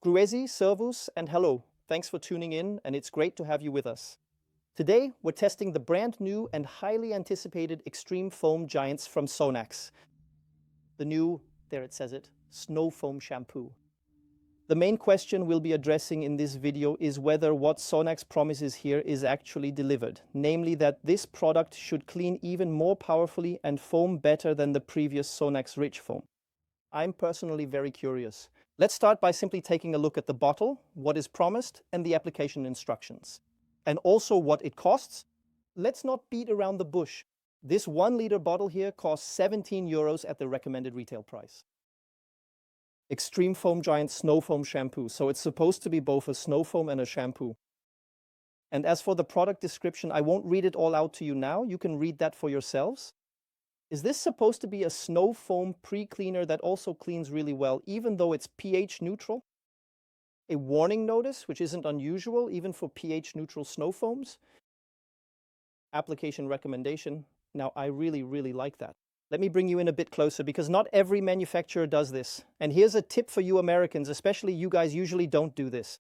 Gruezi, Servus, and hello. Thanks for tuning in, and it's great to have you with us. Today, we're testing the brand new and highly anticipated extreme foam giants from SONAX. The new, there it says it, snow foam shampoo. The main question we'll be addressing in this video is whether what SONAX promises here is actually delivered, namely that this product should clean even more powerfully and foam better than the previous SONAX Rich Foam. I'm personally very curious. Let's start by simply taking a look at the bottle, what is promised, and the application instructions. And also what it costs. Let's not beat around the bush. This 1 liter bottle here costs 17 euros at the recommended retail price. Extreme Foam Giant Snow Foam Shampoo. So it's supposed to be both a snow foam and a shampoo. And as for the product description, I won't read it all out to you now. You can read that for yourselves. Is this supposed to be a snow foam pre-cleaner that also cleans really well, even though it's pH neutral? A warning notice, which isn't unusual even for pH neutral snow foams. Application recommendation. Now, I really like that. Let me bring you in a bit closer because not every manufacturer does this. And here's a tip for you Americans, especially you guys usually don't do this.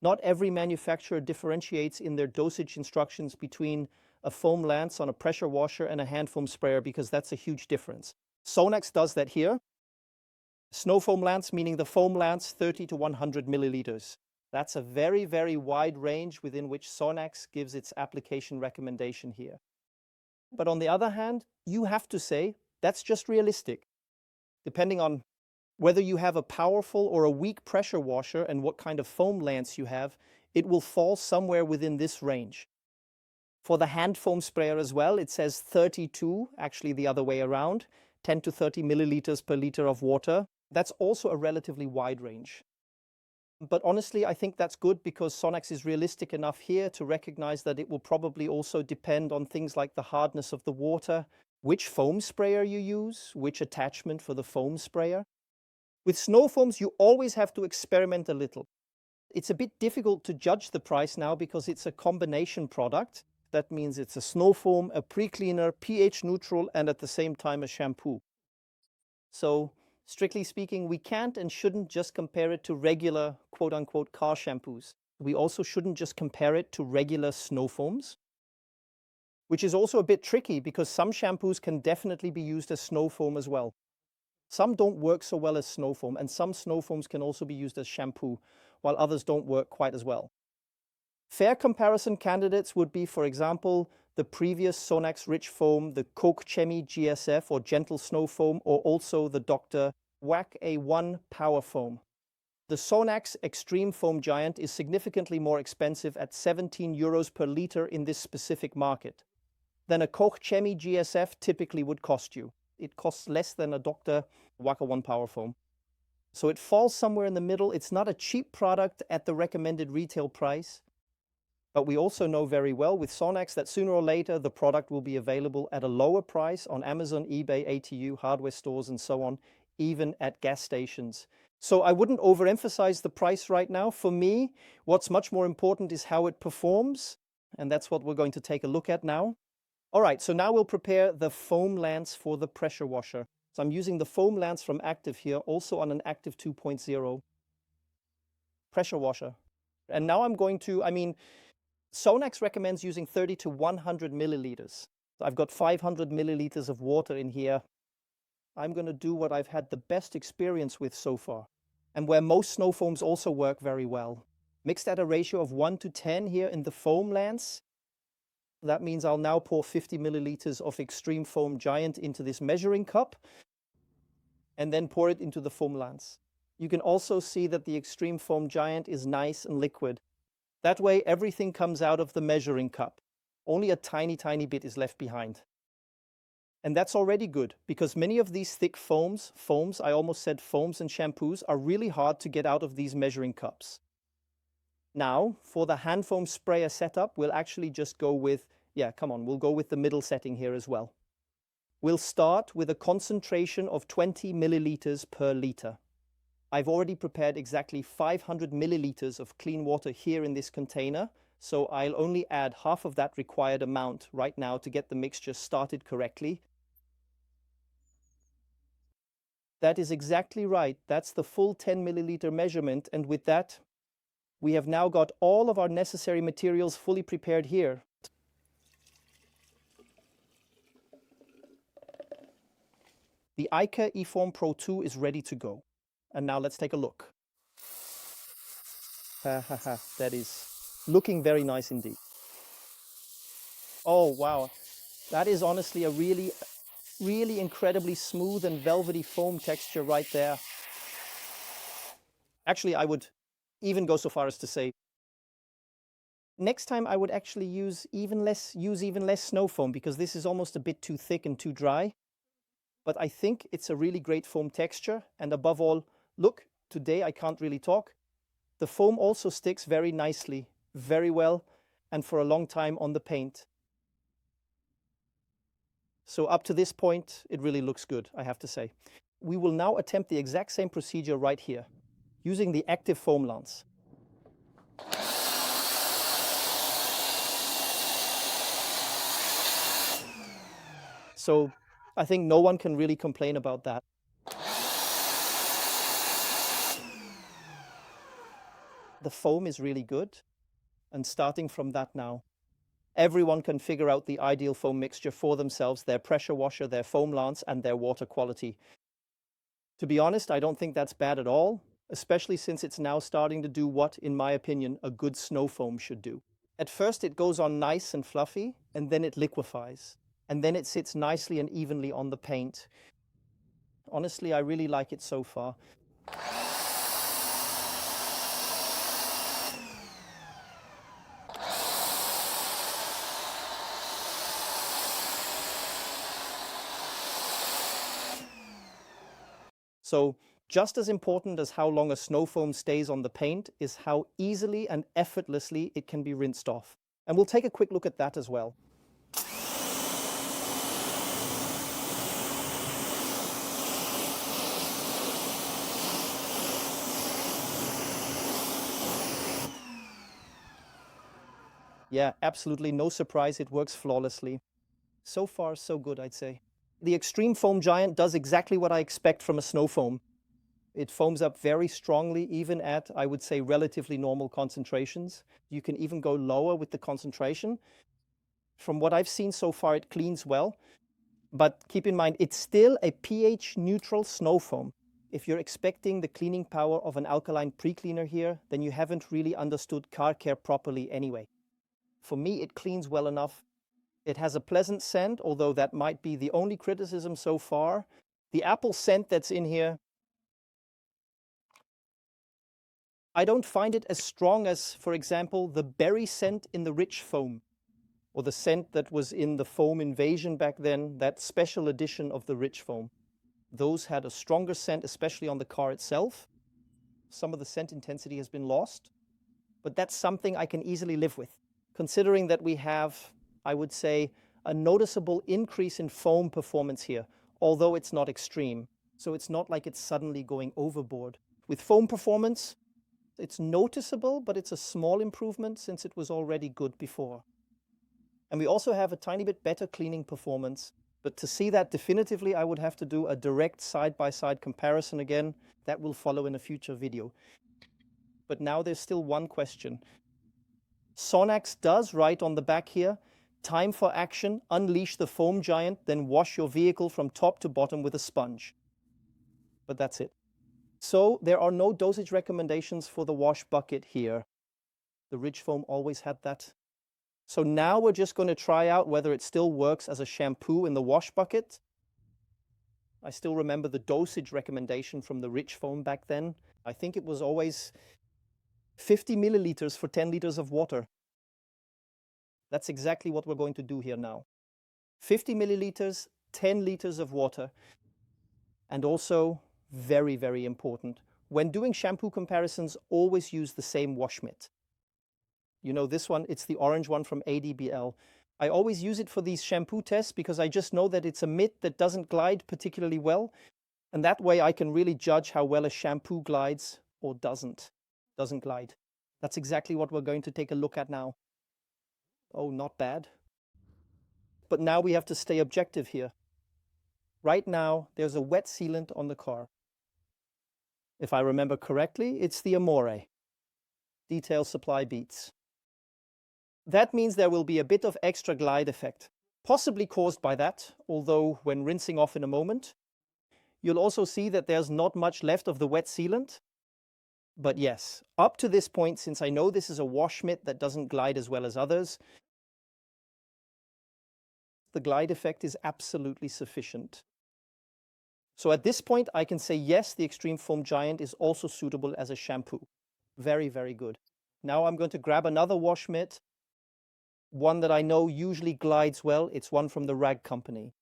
Not every manufacturer differentiates in their dosage instructions between a foam lance on a pressure washer and a hand foam sprayer because that's a huge difference. SONAX does that here. Snow foam lance, meaning the foam lance 30 to 100 milliliters. That's a very wide range within which SONAX gives its application recommendation here. But on the other hand, you have to say that's just realistic. Depending on whether you have a powerful or a weak pressure washer and what kind of foam lance you have, it will fall somewhere within this range. For the hand foam sprayer as well, it says 32, actually the other way around, 10 to 30 milliliters per liter of water. That's also a relatively wide range. But honestly, I think that's good because SONAX is realistic enough here to recognize that it will probably also depend on things like the hardness of the water, which foam sprayer you use, which attachment for the foam sprayer. With snow foams, you always have to experiment a little. It's a bit difficult to judge the price now because it's a combination product. That means it's a snow foam, a pre-cleaner, pH neutral, and at the same time a shampoo. So, strictly speaking, we can't and shouldn't just compare it to regular quote-unquote car shampoos. We also shouldn't just compare it to regular snow foams, which is also a bit tricky because some shampoos can definitely be used as snow foam as well. Some don't work so well as snow foam, and some snow foams can also be used as shampoo, while others don't work quite as well. Fair comparison candidates would be, for example, the previous SONAX Rich Foam, the Koch Chemie GSF or Gentle Snow Foam, or also the Dr. WAC A1 Power Foam. The SONAX Extreme Foam Giant is significantly more expensive at 17 euros per liter in this specific market than a Koch Chemie GSF typically would cost you. It costs less than a Dr. WAC A1 Power Foam. So it falls somewhere in the middle. It's not a cheap product at the recommended retail price. But we also know very well with SONAX that sooner or later the product will be available at a lower price on Amazon, eBay, ATU, hardware stores, and so on, even at gas stations. So I wouldn't overemphasize the price right now. For me, what's much more important is how it performs, and that's what we're going to take a look at now. All right, so now we'll prepare the foam lance for the pressure washer. So I'm using the foam lance from Active here, also on an Active 2.0 pressure washer. And now I'm going to, SONAX recommends using 30 to 100 milliliters. I've got 500 milliliters of water in here. I'm going to do what I've had the best experience with so far, and where most snow foams also work very well. Mixed at a ratio of 1 to 10 here in the foam lance. That means I'll now pour 50 milliliters of Extreme Foam Giant into this measuring cup, and then pour it into the foam lance. You can also see that the Extreme Foam Giant is nice and liquid. That way, everything comes out of the measuring cup. Only a tiny bit is left behind. And that's already good, because many of these thick foams, I almost said foams and shampoos, are really hard to get out of these measuring cups. Now, for the hand foam sprayer setup, we'll actually just go with, we'll go with the middle setting here as well. We'll start with a concentration of 20 milliliters per liter. I've already prepared exactly 500 milliliters of clean water here in this container, so I'll only add half of that required amount right now to get the mixture started correctly. That is exactly right. That's the full 10 milliliter measurement. And with that, we have now got all of our necessary materials fully prepared here. The ICA eForm Pro 2 is ready to go. And now let's take a look. That is looking very nice indeed. Oh, wow. That is honestly a really incredibly smooth and velvety foam texture right there. Actually, I would even go so far as to say, next time I would actually use even less snow foam, because this is almost a bit too thick and too dry. But I think it's a really great foam texture. And above all, look, today I can't really talk. The foam also sticks very nicely, very well, and for a long time on the paint. So up to this point, it really looks good, I have to say. We will now attempt the exact same procedure right here, using the active foam lance. So I think no one can really complain about that. The foam is really good. And starting from that now, everyone can figure out the ideal foam mixture for themselves, their pressure washer, their foam lance, and their water quality. To be honest, I don't think that's bad at all, especially since it's now starting to do what, in my opinion, a good snow foam should do. At first it goes on nice and fluffy, and then it liquefies. And then it sits nicely and evenly on the paint. Honestly, I really like it so far. So just as important as how long a snow foam stays on the paint is how easily and effortlessly it can be rinsed off. And we'll take a quick look at that as well. Yeah, absolutely no surprise, it works flawlessly. So far, so good, I'd say. The Extreme Foam Giant does exactly what I expect from a snow foam. It foams up very strongly, even at, I would say, relatively normal concentrations. You can even go lower with the concentration. From what I've seen so far, it cleans well. But keep in mind, it's still a pH-neutral snow foam. If you're expecting the cleaning power of an alkaline pre-cleaner here, then you haven't really understood car care properly anyway. For me, it cleans well enough. It has a pleasant scent, although that might be the only criticism so far. The apple scent that's in here, I don't find it as strong as, for example, the berry scent in the rich foam, or the scent that was in the Foam Invasion back then, that special edition of the rich foam. Those had a stronger scent, especially on the car itself. Some of the scent intensity has been lost, but that's something I can easily live with, considering that we have, I would say, a noticeable increase in foam performance here, although it's not extreme. So it's not like it's suddenly going overboard. With foam performance, it's noticeable, but it's a small improvement since it was already good before. And we also have a tiny bit better cleaning performance. But to see that definitively, I would have to do a direct side-by-side comparison again. That will follow in a future video. But now there's still one question. SONAX does write on the back here, time for action, unleash the foam giant, then wash your vehicle from top to bottom with a sponge. But that's it. So there are no dosage recommendations for the wash bucket here. The Ridge Foam always had that. So now we're just going to try out whether it still works as a shampoo in the wash bucket. I still remember the dosage recommendation from the Ridge Foam back then. I think it was always 50 milliliters for 10 liters of water. That's exactly what we're going to do here now. 50 milliliters, 10 liters of water. And also, very, very important, when doing shampoo comparisons, always use the same wash mitt. You know this one, it's the orange one from ADBL. I always use it for these shampoo tests because I just know that it's a mitt that doesn't glide particularly well. And that way I can really judge how well a shampoo glides or doesn't glide. That's exactly what we're going to take a look at now. Oh, not bad. But now we have to stay objective here. Right now, there's a wet sealant on the car. If I remember correctly, it's the Amore. Detail supply beats. That means there will be a bit of extra glide effect, possibly caused by that, although when rinsing off in a moment, you'll also see that there's not much left of the wet sealant. But yes, up to this point, since I know this is a wash mitt that doesn't glide as well as others, the glide effect is absolutely sufficient. So at this point, I can say yes, the Extreme Foam Giant is also suitable as a shampoo. Very, very good. Now I'm going to grab another wash mitt, one that I know usually glides well. It's one from the Rag Company.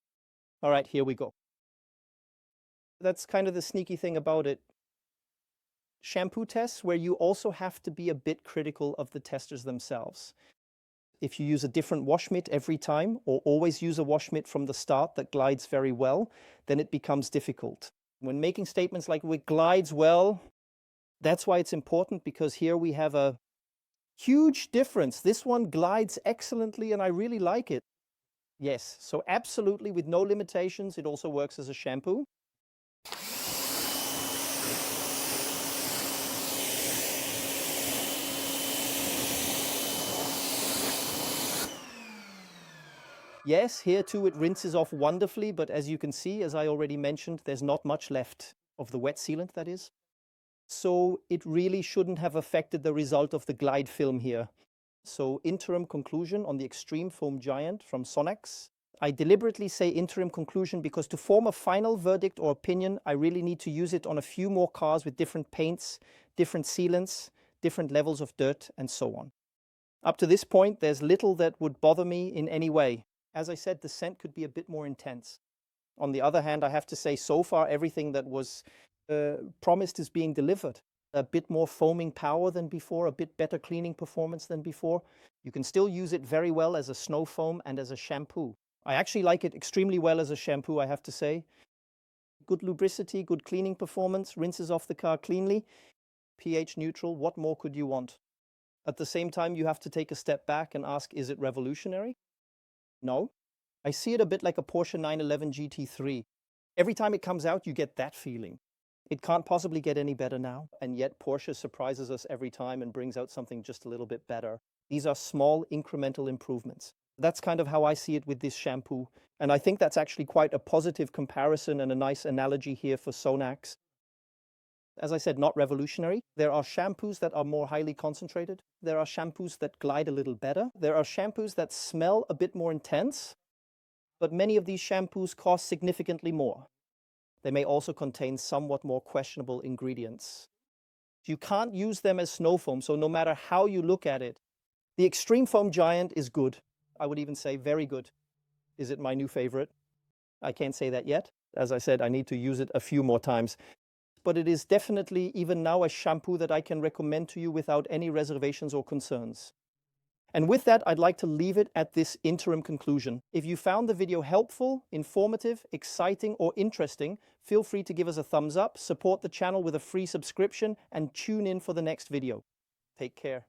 All right, here we go. That's kind of the sneaky thing about it. Shampoo tests where you also have to be a bit critical of the testers themselves. If you use a different wash mitt every time, or always use a wash mitt from the start that glides very well, then it becomes difficult. When making statements like it glides well, that's why it's important, because here we have a huge difference. This one glides excellently and I really like it. Yes, so absolutely with no limitations, it also works as a shampoo. Yes, here too it rinses off wonderfully, but as you can see, as I already mentioned, there's not much left of the wet sealant, that is. So it really shouldn't have affected the result of the glide film here. So interim conclusion on the Extreme Foam Giant from SONAX. I deliberately say interim conclusion because to form a final verdict or opinion, I really need to use it on a few more cars with different paints, different sealants, different levels of dirt, and so on. Up to this point, there's little that would bother me in any way. As I said, the scent could be a bit more intense. On the other hand, I have to say, so far, everything that was promised is being delivered. A bit more foaming power than before, a bit better cleaning performance than before. You can still use it very well as a snow foam and as a shampoo. I actually like it extremely well as a shampoo, I have to say. Good lubricity, good cleaning performance, rinses off the car cleanly, pH neutral. What more could you want? At the same time, you have to take a step back and ask, is it revolutionary? No. I see it a bit like a Porsche 911 GT3. Every time it comes out, you get that feeling. It can't possibly get any better now, and yet Porsche surprises us every time and brings out something just a little bit better. These are small incremental improvements. That's kind of how I see it with this shampoo, and I think that's actually quite a positive comparison and a nice analogy here for SONAX. As I said, not revolutionary. There are shampoos that are more highly concentrated. There are shampoos that glide a little better. There are shampoos that smell a bit more intense, but many of these shampoos cost significantly more. They may also contain somewhat more questionable ingredients. You can't use them as snow foam, so no matter how you look at it, the Extreme Foam Giant is good. I would even say very good. Is it my new favorite? I can't say that yet. As I said, I need to use it a few more times. But it is definitely, even now, a shampoo that I can recommend to you without any reservations or concerns. And with that, I'd like to leave it at this interim conclusion. If you found the video helpful, informative, exciting, or interesting, feel free to give us a thumbs up, support the channel with a free subscription, and tune in for the next video. Take care.